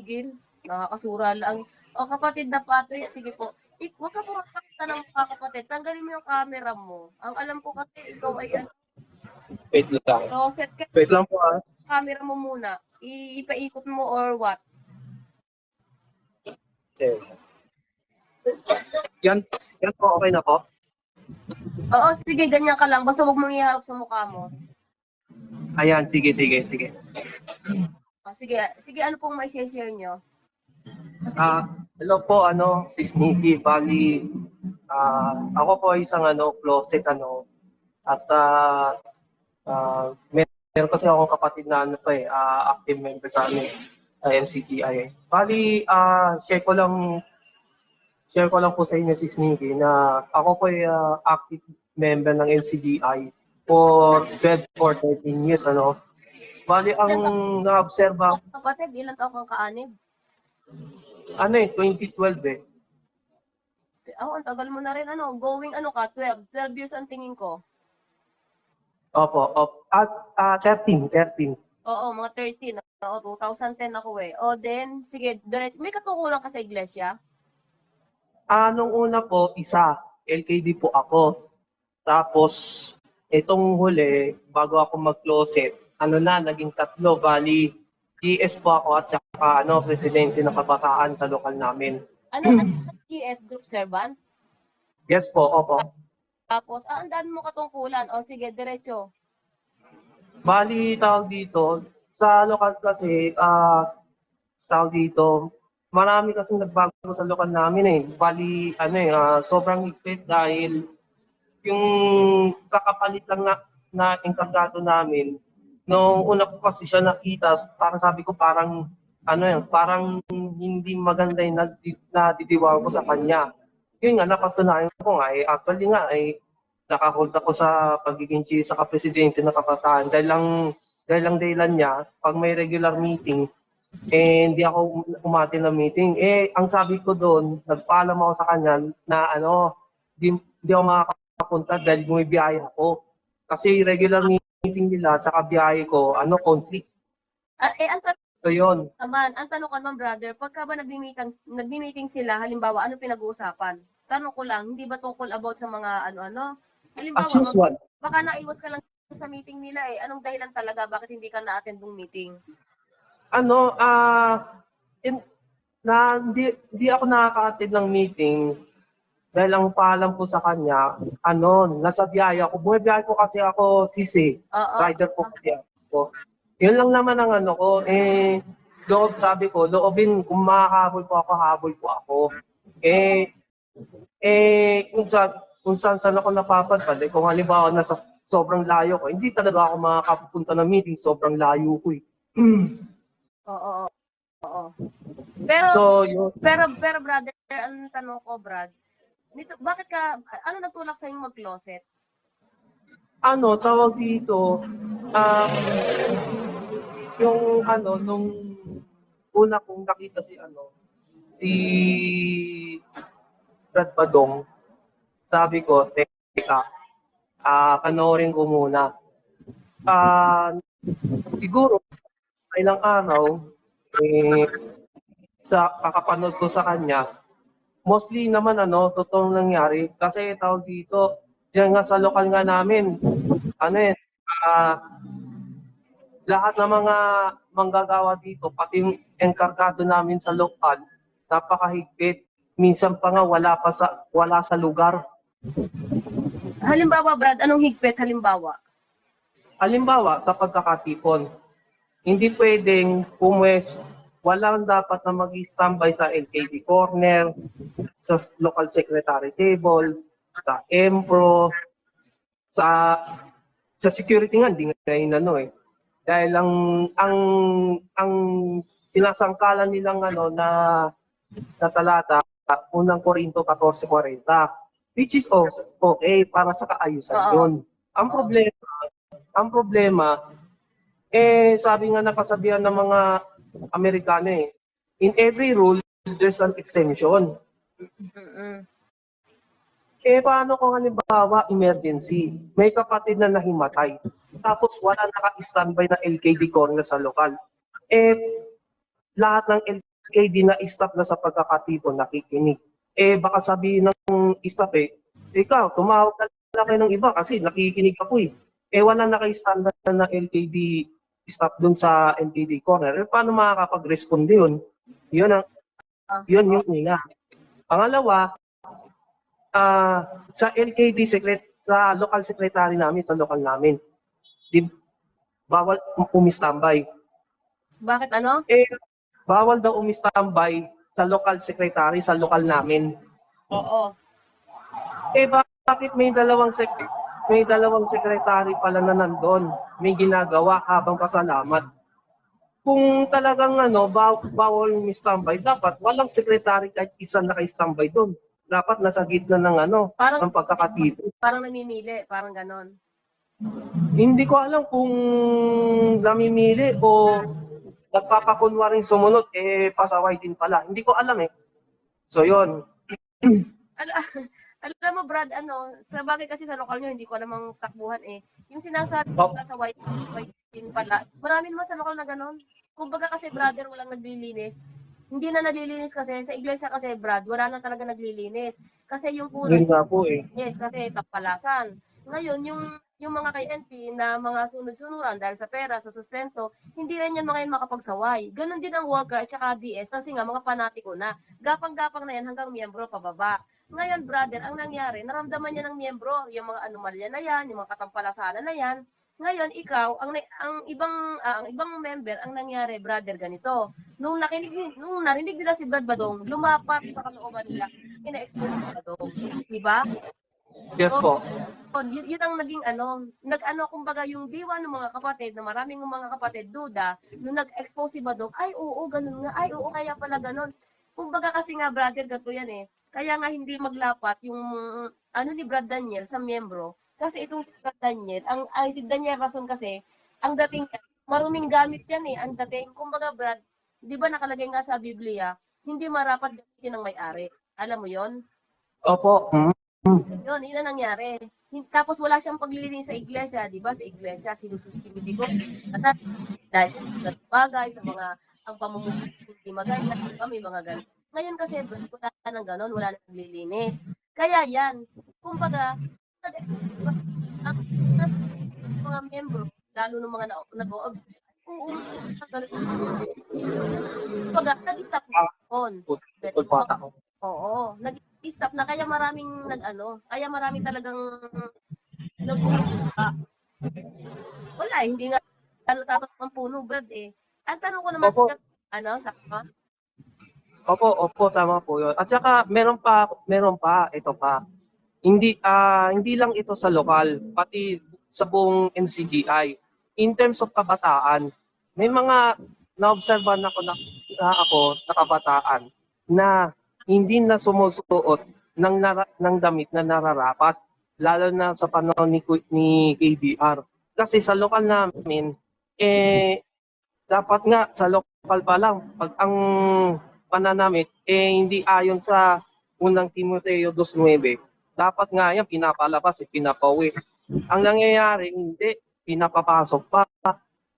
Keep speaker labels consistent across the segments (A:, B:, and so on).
A: tumigil. Nakakasura lang. O kapatid na Patrick, sige po. Huwag ka po magpakita ng mukha kapatid. Tanggalin mo yung camera mo. Ang alam ko kasi ikaw ay
B: Wait lang.
A: closet ka.
B: Wait lang po
A: Camera mo muna. Ipaikot mo or what?
B: Yes. Yan po, okay na po?
A: Oo, sige, ganyan ka lang. Basta huwag mong iharap sa mukha mo.
B: Ayan, sige.
A: O, sige, ano pong may share nyo?
B: Hello po, Sis Nikki. Bali, ako po ay isang closet, at meron kasi akong kapatid na active member sa MCGI. Bali, share ko lang po sa inyo, Sis Nikki, na ako po ay active member ng MCGI for 12 or 13 years, Bali, ang na-observe
A: kapatid, ilan taong kang kaanib?
B: 2012 eh.
A: Ang tagal mo na rin, going ka, 12 years ang tingin ko.
B: Opo, at 13.
A: Oo, mga 13. Oo, 2010 ako eh. O, then, sige, may katungkulan ka sa iglesia?
B: Nung una po, isa, LKD po ako. Tapos, itong huli, bago ako mag-closet, naging 3, bali, GS po ako at saka, presidente ng kabataan sa lokal namin.
A: Ano GS, group servant?
B: Yes po, opo.
A: Tapos, ang dami mo katungkulan. O, sige, diretso.
B: Bali, tawag dito, sa lokal kasi, tawag dito, marami kasing nagbago sa lokal namin eh. Bali, sobrang higpit dahil yung kakapalit lang na enkargado namin, nung una ko kasi siya nakita, parang sabi ko parang, parang hindi maganda yung nadidiwang ko sa kanya. Yun nga, napatunayan ko nga, actually nga, nakahold ako sa pagiging chief sa presidente ng kabataan dahil lang dahilan niya, pag may regular meeting, hindi ako umati ng meeting. Ang sabi ko doon, nagpaalam ako sa kanya na di ako makakapunta dahil bumibiyaya ako. Kasi regular meeting nila at saka biyahe ko, conflict. So yun.
A: Ang tanong ko naman, brother, pagka ba nagmi-meeting sila, halimbawa, ano pinag-uusapan? Tanong ko lang, hindi ba tungkol about sa mga ano-ano? Halimbawa,
B: As usual.
A: Baka naiwas ka lang sa meeting nila eh. Anong dahilan talaga? Bakit hindi ka na-attend ng meeting?
B: Hindi ako nakaka-attend ng meeting dahil ang paalam ko sa kanya, nasa biyaya ako. Bumibiyahe ko kasi ako, sisi. Rider po kasi ako. Yun lang naman ang ko. Sabi ko, loobin, kung makahabol po ako, habol po ako. Kung saan ako napapadpad, kung halimbawa nasa sobrang layo ko, hindi talaga ako makakapunta ng meeting, sobrang layo ko eh.
A: Oo. Pero brother, ang tanong ko, Brad, bakit ano nagtulak sa'yo mag-closet?
B: Tawag dito, yung nung una kong nakita si Brad Badong, sabi ko, teka, panoorin ko muna. Siguro, ilang araw, sa kakapanood ko sa kanya, mostly naman totoong nangyari. Kasi tawag dito, diyan nga sa lokal nga namin, lahat ng mga manggagawa dito, pati yung enkargado namin sa lokal, napakahigpit. Minsan pa nga wala sa lugar.
A: Halimbawa, Brad, anong higpit halimbawa?
B: Halimbawa, sa pagkakatipon, hindi pwedeng walang dapat na mag-standby sa LKD corner, sa local secretary table, sa MPRO, sa security nga, hindi nga Dahil ang sinasangkalan nilang na talata, unang Korinto 14:40, which is okay para sa kaayusan yun. Ang problema, sabi nga nakasabihan ng mga Amerikano in every rule, there's an exemption. Paano kung halimbawa, emergency, may kapatid na nahimatay, tapos wala naka-standby na LKD corner sa lokal. Lahat ng LKD na stop na sa pagkakatipon, nakikinig. Baka sabihin ng stop ikaw, tumawag na lang kayo ng iba kasi nakikinig ako wala naka-standard na LKD stop dun sa LKD corner. Paano makakapag-responde yun? Yun yung una. Pangalawa, sa LKD sa local secretary namin, sa local namin, bawal umistambay.
A: Bakit ano?
B: Bawal daw umistambay sa local secretary, sa local namin.
A: Oo.
B: Bakit may dalawang secretary pala na nandun, may ginagawa habang pasalamat. Kung talagang bawal umistambay, dapat walang secretary kahit isa naka-standby doon. Dapat nasa gitna ng ng pagkakatipon.
A: Parang namimili, parang ganon.
B: Hindi ko alam kung namimili o nagpapakunwaring sumunod, pasaway din pala. Hindi ko alam So, yun.
A: Alam mo, Brad, sa bagay kasi sa lokal nyo, hindi ko namang takbuhan Yung sinasabi sa white din pala, marami naman sa lokal na ganon. Kumbaga kasi, brother, walang naglilinis. Hindi na naglilinis kasi, sa iglesia kasi, Brad, wala na talaga naglilinis. Kasi yung puno,
B: Yun nga po
A: yes, kasi tapalasan. Ngayon, yung mga kay NP na mga sunod-sunuran dahil sa pera, sa sustento, hindi rin yan mga yan makapagsaway. Ganon din ang worker at saka DS kasi nga mga panatiko na. Gapang-gapang na yan hanggang miyembro pababa. Ngayon, brother, ang nangyari, naramdaman niya ng miyembro, yung mga anomalya na yan, yung mga katampalasanan na yan. Ngayon, ikaw, ang ibang member, ang nangyari, brother, ganito. Nung narinig nila si Brad Badong, lumapat sa kalooban nila, ina-expose si Badong. Diba?
B: Yes po.
A: Yun ang naging kumbaga yung diwa ng mga kapatid, na maraming mga kapatid duda, nung nag-expose si Badong, ay oo, ganun nga, ay oo, kaya pala ganun. Kumbaga kasi nga, brother, gato yan Kaya nga hindi maglapat yung ni Brad Daniel sa miyembro. Kasi itong si Brad Daniel, si Daniel Rason kasi, ang dating maruming gamit yan ang dating. Kumbaga, Brad, di ba nakalagay nga sa Biblia, hindi marapat gamitin ng may-ari. Alam mo yon?
B: Opo.
A: Yun ang nangyari. Tapos wala siyang paglilinis sa iglesia, di ba? Sa iglesia, sinusustimuli ko. Dahil sa mga bagay, sa mga ang pamumuhay hindi maganda, di ba? May mga ganun. Ngayon kasi, wala nang ganun, wala nang naglilinis. Kaya yan, kumbaga, ang mga membro, lalo ng mga nag-o-observe, kumbaga, nag-stop na yun. Oo, nag-stop na, kaya maraming kaya maraming talagang wala, hindi nga tatak ng puno, Brad Ang tanong ko naman sa
B: Opo, tama po yun. At saka, meron pa, ito pa. Hindi lang ito sa lokal, pati sa buong NCGI. In terms of kabataan, may mga na-obserban ako na kabataan na hindi na sumusuot ng damit na nararapat, lalo na sa panahon ni KBR. Kasi sa lokal namin, dapat nga sa lokal pa lang, pag ang pananamit hindi ayon sa unang Timoteo 2:9, dapat nga yan pinapalabas, pinapauwi. Ang nangyayari, hindi, pinapapasok pa.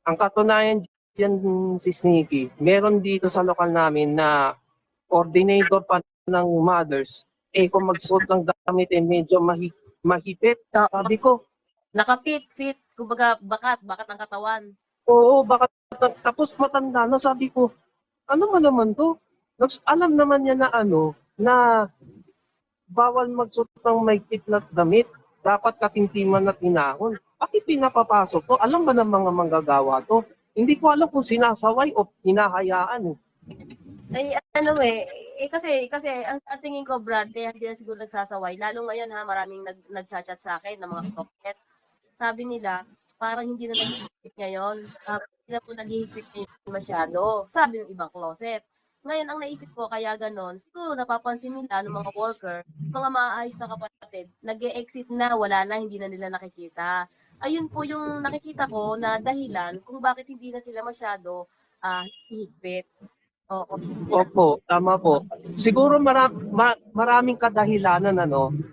B: Ang katunayan dyan, si Sneaky, meron dito sa lokal namin na coordinator pa ng mothers, kung magsuot ng damit medyo mahipit. Sabi ko,
A: nakapit, kumbaga bakat ang katawan.
B: Oo, bakat. Tapos matanda na, sabi ko, ano man naman to? Alam naman niya na bawal magsuot ng mahigpit na damit. Dapat katimtiman at inahon. Bakit pinapapasok to? Alam ba ng mga manggagawa to? Hindi ko alam kung sinasaway o hinahayaan
A: kasi ang tingin ko, Brad, kaya hindi na siguro nagsasaway. Lalo ngayon maraming nag-chat sa akin ng mga prophet. Sabi nila, parang hindi na naghihigpit ngayon. Hindi na po naghihigpit ngayon masyado. Sabi ng ibang closet. Ngayon, ang naisip ko, kaya ganon, siguro napapansin nila ng mga worker, mga maayos na kapatid, nag-e-exit na, wala na, hindi na nila nakikita. Ayun po yung nakikita ko na dahilan kung bakit hindi na sila masyado hihigpit. Oo.
B: Opo, tama po. Siguro maraming kadahilanan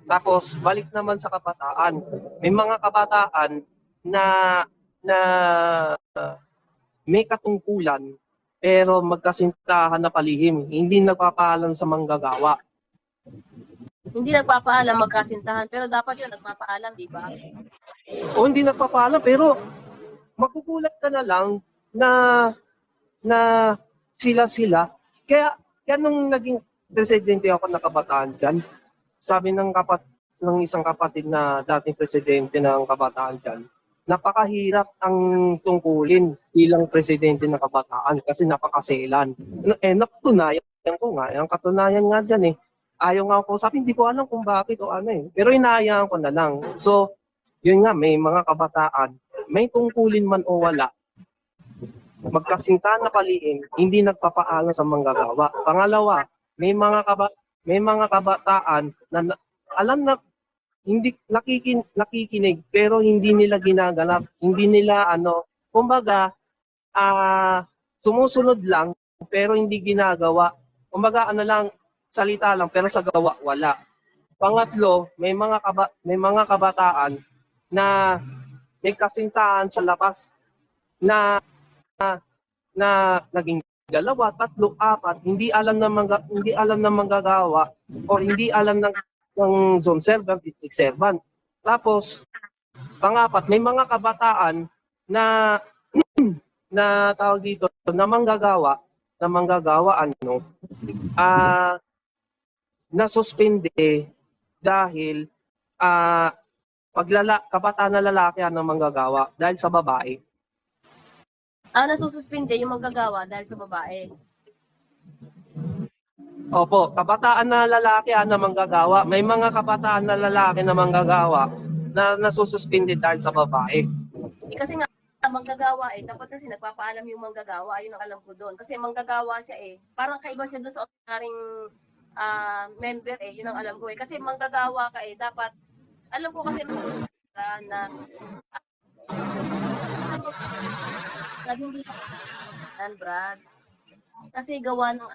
B: Tapos balik naman sa kabataan. May mga kabataan na may katungkulan pero magkasintahan na palihim, hindi nagpapaalam sa manggagawa.
A: Hindi nagpapaalam magkasintahan, pero dapat yun nagpapaalam, di ba?
B: O hindi nagpapaalam, pero magugulat ka na lang na na sila. Kaya nung naging presidente ako ng kabataan dyan, sabi ng isang kapatid na dating presidente ng kabataan dyan, napakahirap ang tungkulin bilang presidente ng kabataan kasi napakaselan. Napatunayan ko nga. Ang katunayan nga dyan ayaw nga ako, sabi hindi ko alam kung bakit o ano. Pero inahayaan ko na lang. So, yun nga, may mga kabataan, may tungkulin man o wala, magkasintahan na palihim, hindi nagpapaalam sa manggagawa. Pangalawa, may mga kabataan na alam na hindi nakikinig pero hindi nila ginaganap, hindi nila kumbaga sumusunod lang pero hindi ginagawa. Kumbaga lang, salita lang pero sa gawa wala. Pangatlo, may mga kabataan na may kasintahan sa labas na naging 2, 3, 4, hindi alam ng manggagawa o hindi alam ng zone servant, district servant. Tapos pangapat, may mga kabataan na na tawag dito na manggagawa na suspende dahil kabataan na lalaki ang manggagawa dahil sa babae.
A: Nasususpinde yung manggagawa dahil sa babae.
B: Opo, kabataan na lalaki na manggagawa. May mga kabataan na lalaki na manggagawa na nasususpinde dahil sa babae.
A: Kasi nga, manggagawa dapat kasi nagpapaalam yung manggagawa, yun ang alam ko doon. Kasi manggagawa siya parang kaiba siya doon sa ordinaryong member yun ang alam ko Kasi manggagawa ka dapat, alam ko kasi na hindi Brad. Kasi gawa ng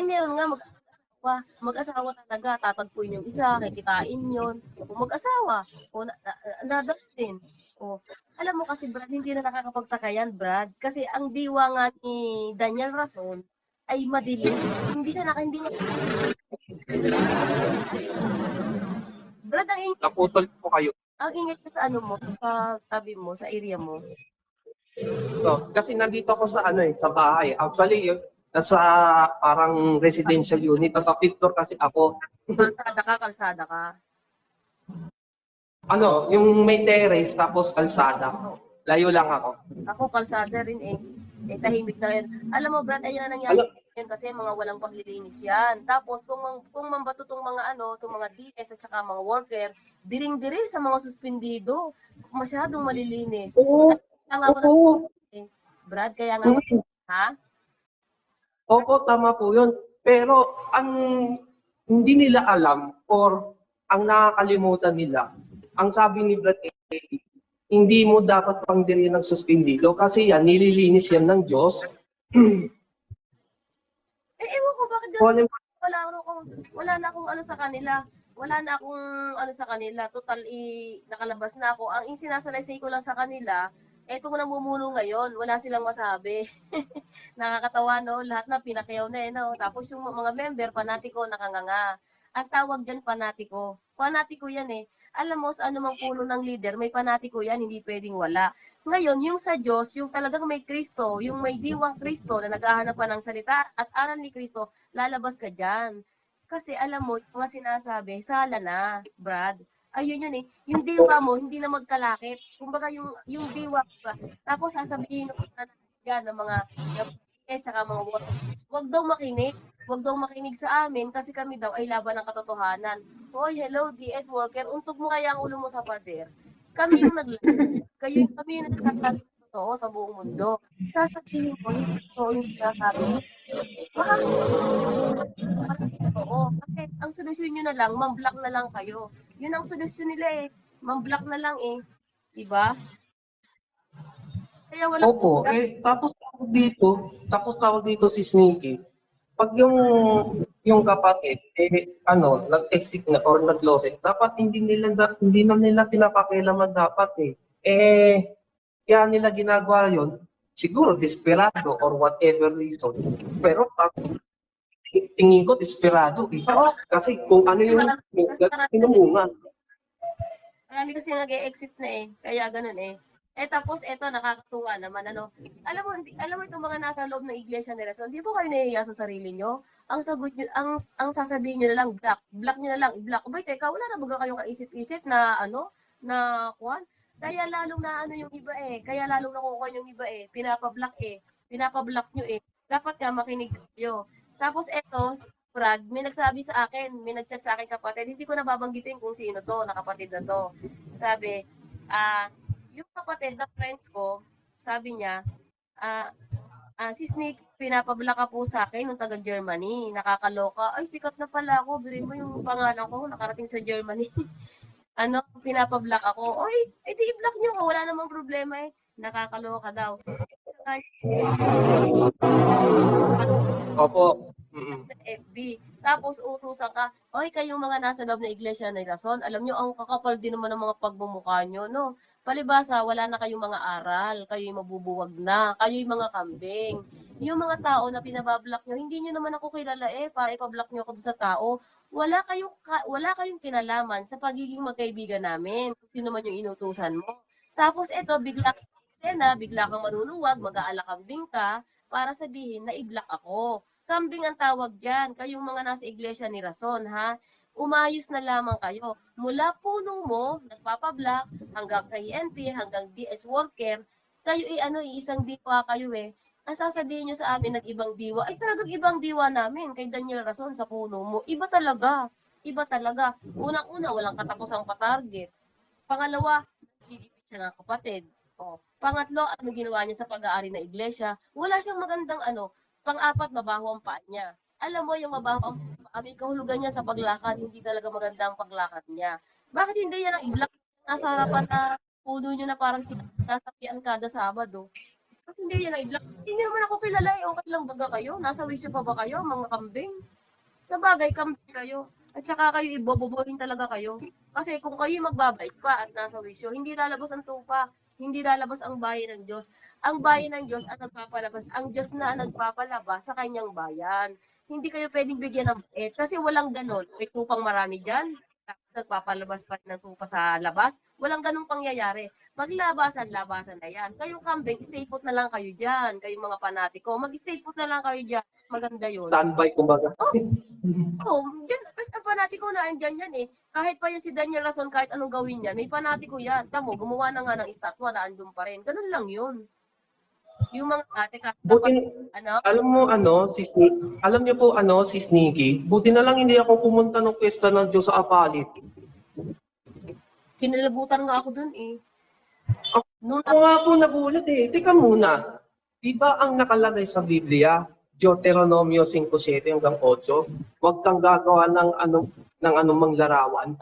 A: meron nga mag-asawa talaga, tatagpuin yung isa, kikitain yun. Kung mag-asawa, nadap din. Alam mo kasi Brad, hindi na nakakapagtaka yan Brad. Kasi ang diwa nga ni Daniel Rason ay madilim. Hindi niya Brad, ang ingay.
B: Naputol po kayo.
A: Ang ingay ko sa sa tabi mo, sa area mo.
B: So, kasi nandito ako sa sa bahay. Actually, nasa parang residential unit. Nasa 5th floor kasi ako.
A: Kalsada ka.
B: Yung may terrace tapos kalsada. Layo lang ako.
A: Ako kalsada rin tahimik na rin. Alam mo Brad, ayun na nangyari yan kasi mga walang paglilinis yan. Tapos kung mambato tong mga tong mga DS at saka mga worker, diring-diri sa mga suspindido. Masyadong malilinis.
B: Oo.
A: Brad, kaya nga ha?
B: Opo, tama po yun. Pero ang hindi nila alam or ang nakakalimutan nila, ang sabi ni Brad hindi mo dapat pangdiriin ng suspindido kasi yan, nililinis yan ng Diyos.
A: Ewan ko bakit wala na akong sa kanila. Wala na akong sa kanila. Total, nakalabas na ako. Ang sinasalaysay ko lang sa kanila, etong namumuno ngayon, wala silang masabi. Nakakatawa, no? Lahat na pinakyaw na, no? Tapos yung mga member, panatiko, nakanganga. Ang tawag dyan, panatiko. Panatiko yan, Alam mo, sa anumang puno ng leader, may panatiko yan, hindi pwedeng wala. Ngayon, yung sa Diyos, yung talagang may Kristo, yung may diwang Kristo na naghahanap pa ng salita at aral ni Kristo, lalabas ka dyan. Kasi alam mo, yung mga sinasabi, sala na, Brad. Ayun yun Yung diwa mo, hindi na magkalakip. Kumbaga yung diwa, tapos sasabihin ng mga saka mga wag daw makinig. Wag daw makinig sa amin kasi kami daw ay laban ng katotohanan. Hoy, hello DS worker, untog mo kaya ang ulo mo sa pader. Kami yung kami yung nagsasabi ng totoo sa buong mundo. Sasabihin ko, hindi totoo yung sinasabi mo. Oo, kasi ang solusyon nyo na lang, mam-block na lang kayo. Yun ang solusyon nila mam-block na lang diba? Kaya wala.
B: Opo, tapos tawag dito si Sneaky. Pag yung kapatid nag-exit na or nag-losing, dapat hindi na nila pinapakialaman dapat kaya nila ginagawa 'yon siguro desperado or whatever reason. Pero tingin ko desperado eh.
A: Oo,
B: Kasi kung ano yung
A: kasi
B: sinumungan.
A: marami kasi nag-e-exit na eh. Kaya ganun eh. Tapos eto nakakatuwa naman ano. Alam mo itong mga nasa loob ng iglesia ni Rason, di po kayo nahihiya sa sarili nyo? Ang sagot nyo, ang sasabihin nyo na lang block nyo na lang, i-block. Abay, teka, wala na baga kayong kaisip-isip na ano, na kwan. Kaya lalong na ano yung iba eh. Kaya lalong nakukuha yung iba eh. Pinapa-block eh. Pinapa-block nyo eh. Dapat nga makinig kayo. Tapos eto, Brad, may nagsabi sa akin, may nag-chat sa akin kapatid, hindi ko nababanggitin kung sino to, nakapatid na to. Sabi, yung kapatid na friends ko, sabi niya, ah, si Snake, pinapabla ka po sa akin nung taga Germany. Nakakaloka. Ay, sikat na pala ako. Birin mo yung pangalan ko, nakarating sa Germany. ano, pinapablock ako. Oy, di i-block nyo ko. Wala namang problema eh. Nakakaloka daw.
B: Opo.
A: Sa FB. Tapos utusan ka, oy, kayong mga nasa loob na iglesia na Rason, alam nyo, ang kakapal din naman ng mga pagbumukha nyo, no? Palibasa, wala na kayong mga aral, kayo'y mabubuwag na, kayo'y mga kambing. Yung mga tao na pinabablock nyo, hindi nyo naman ako kilala eh, para ipablock nyo ako doon sa tao. Wala kayong kinalaman sa pagiging magkaibigan namin, kung sino man yung inutusan mo. Tapos eto, bigla kang eksena, bigla kang manunungwag, mag-aalakambing ka, para sabihin na i-block ako. Kambing ang tawag dyan. Kayong mga nasa iglesia ni Rason, ha? Umayos na lamang kayo. Mula puno mo, nagpapablock, hanggang kay NP, hanggang DS worker, kayo isang diwa kayo eh. Ang sasabihin nyo sa amin, nag-ibang diwa, ay talagang ibang diwa namin, kay Daniel Rason sa puno mo. Iba talaga. Iba talaga. Unang-una, walang katapusang patarget. Pangalawa, gigipit siya ng kapatid. Pangatlo, ano ginawa niya sa pag-aari ng iglesia? Wala siyang magandang Pang-apat, mabaho ang paa niya. Alam mo, yung mabaho ang paa, may kahulugan niya sa paglakad, hindi talaga maganda ang paglakad niya. Bakit hindi yan ang i-block nasa harapan na puno niyo na parang sinasapian kada Sabado? Bakit hindi yan ang i-block? Hindi naman ako kilala eh. Okay lang baga kayo? Nasa wisyo pa ba kayo, mga kambing? Sa bagay, kambing kayo. At saka kayo ibobobohin talaga kayo. Kasi kung kayo magbabait pa at nasa wisyo, hindi lalabas ang tupa. Hindi lalabas ang bayan ng Diyos. Ang bayan ng Diyos ang nagpapalabas. Ang Diyos na ang nagpapalabas sa kanyang bayan. Hindi kayo pwedeng bigyan ng bait kasi walang ganon. May tupang marami dyan. Tapos nagpapalabas pa ng tupa sa labas. Walang ganong pangyayari. Maglabasan, labasan na yan. Kayong kambing, stay put na lang kayo dyan. Kayong mga panatiko, mag-stay put na lang kayo dyan. Maganda yun.
B: Standby, kumbaga.
A: Yan, kasi ang panatiko na andyan yan eh. Kahit pa yan si Daniel Rason, kahit anong gawin yan, may panatiko yan. Tamo, gumawa na nga ng estatwa na andun pa rin. Ganun lang yun. Yung mga
B: Buti, alam mo alam niyo po si Sneaky, buti na lang hindi ako pumunta ng pesta ng Diyos sa Apalit.
A: Kinalabutan nga ako dun eh.
B: Ako nga po nagulat eh. Teka muna, di ba ang nakalagay sa Biblia, Deuteronomio 5:7 hanggang 8, huwag kang gagawa ng anumang larawan.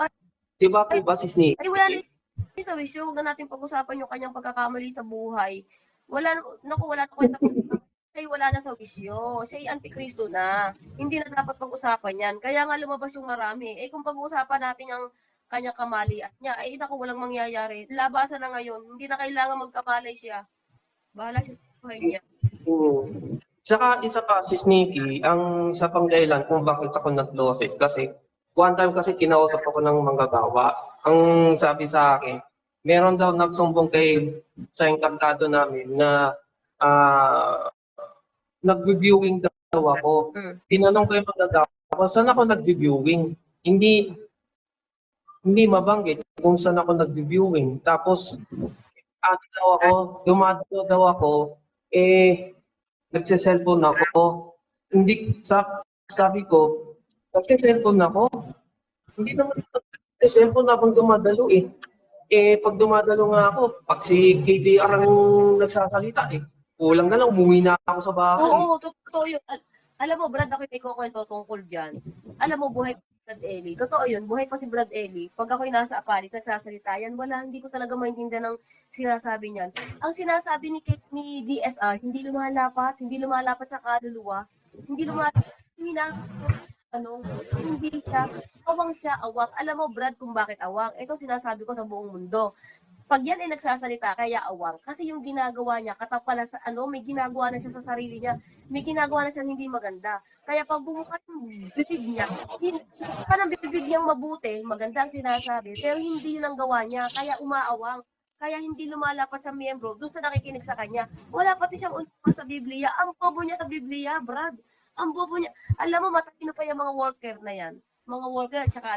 B: Di ba po ba si Sneaky?
A: Ay, wala na sa wisyo. Huwag na natin pag-usapan yung kanyang pagkakamali sa buhay. Wala na kwenta siya wala na sa wisyo. Siya antikristo na. Hindi na dapat pag-usapan yan. Kaya nga lumabas yung marami. Kung pag-uusapan natin yung kanyang kamalian niya, naku, walang mangyayari. Labasan na ngayon. Hindi na kailangan magkamalay siya. Bahala siya sa buhay niya.
B: Tsaka isa pa si Sneaky, ang sa pangdahilan kung bakit ako nag-lawsuit kasi one time kasi kinausap ako ng manggagawa. Ang sabi sa akin, meron daw nagsumbong sa engkantado namin na nag-viewing daw ako. Tinanong ko yung manggagawa, saan ako nag-viewing? Hindi mabanggit kung saan ako nag-viewing. Tapos, dumadalo daw ako, nagse-cellphone ako. Sabi ko, nagse-cellphone ako? Hindi naman nagse-cellphone habang dumadalo eh. Pag dumadalo nga ako, pag si KDR ang nagsasalita kulang na lang, umuwi na ako sa bahay.
A: Oo, totoo yun. Alam mo, Brad, ako may kukwento tungkol dyan. Alam mo, buhay Brad Eli. Totoo yun, buhay pa si Brad Eli. Pag ako'y nasa Apalit, nagsasalita yan, hindi ko talaga maintindihan ng sinasabi niyan. Ang sinasabi ni DSR, hindi lumalapat sa kaluluwa, hindi siya, awang siya, awang. Alam mo, Brad, kung bakit awang? Ito sinasabi ko sa buong mundo. pag yan ay nagsasalita, kaya awang. Kasi yung ginagawa niya, katapala sa may ginagawa na siya sa sarili niya. May ginagawa na siya hindi maganda. Kaya pag bumuka yung bibig niya, hindi ka ng bibig niyang mabuti, maganda ang sinasabi, pero hindi yun ang gawa niya. Kaya umaawang. Kaya hindi lumalapat sa miyembro doon sa nakikinig sa kanya. Wala pati siyang unang sa Biblia. Ang bobo niya sa Biblia, Brad. Ang bobo niya. Alam mo, matalino pa yung mga worker na yan. Mga worker at saka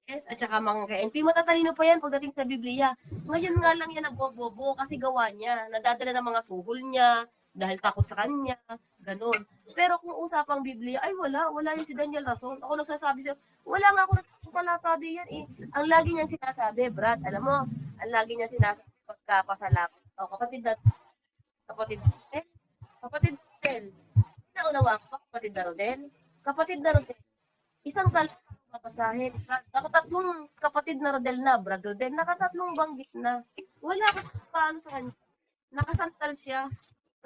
A: at saka mga KNP, matatalino pa yan pagdating sa Biblia. Ngayon nga lang yan nagbobobo kasi gawa niya. Nadadala ng mga suhol niya dahil takot sa kanya. Ganon. Pero kung usapang Biblia, ay wala yung si Daniel Rason. Ako nagsasabi siya, wala nga ako nagpapalata diyan eh. Ang lagi niyang sinasabi, Brad, alam mo, ang lagi niya sinasabi pagkapasalamat. O, kapatid Rodel, kapatid Rodel, naunawa ko, kapatid na Rodel, kapatid na Rodel, isang talagang babasahin. Nakatatlong kapatid na Rodel na, Brad Rodel, nakatatlong banggit na. Wala ka paano sa kanya. Nakasandal siya.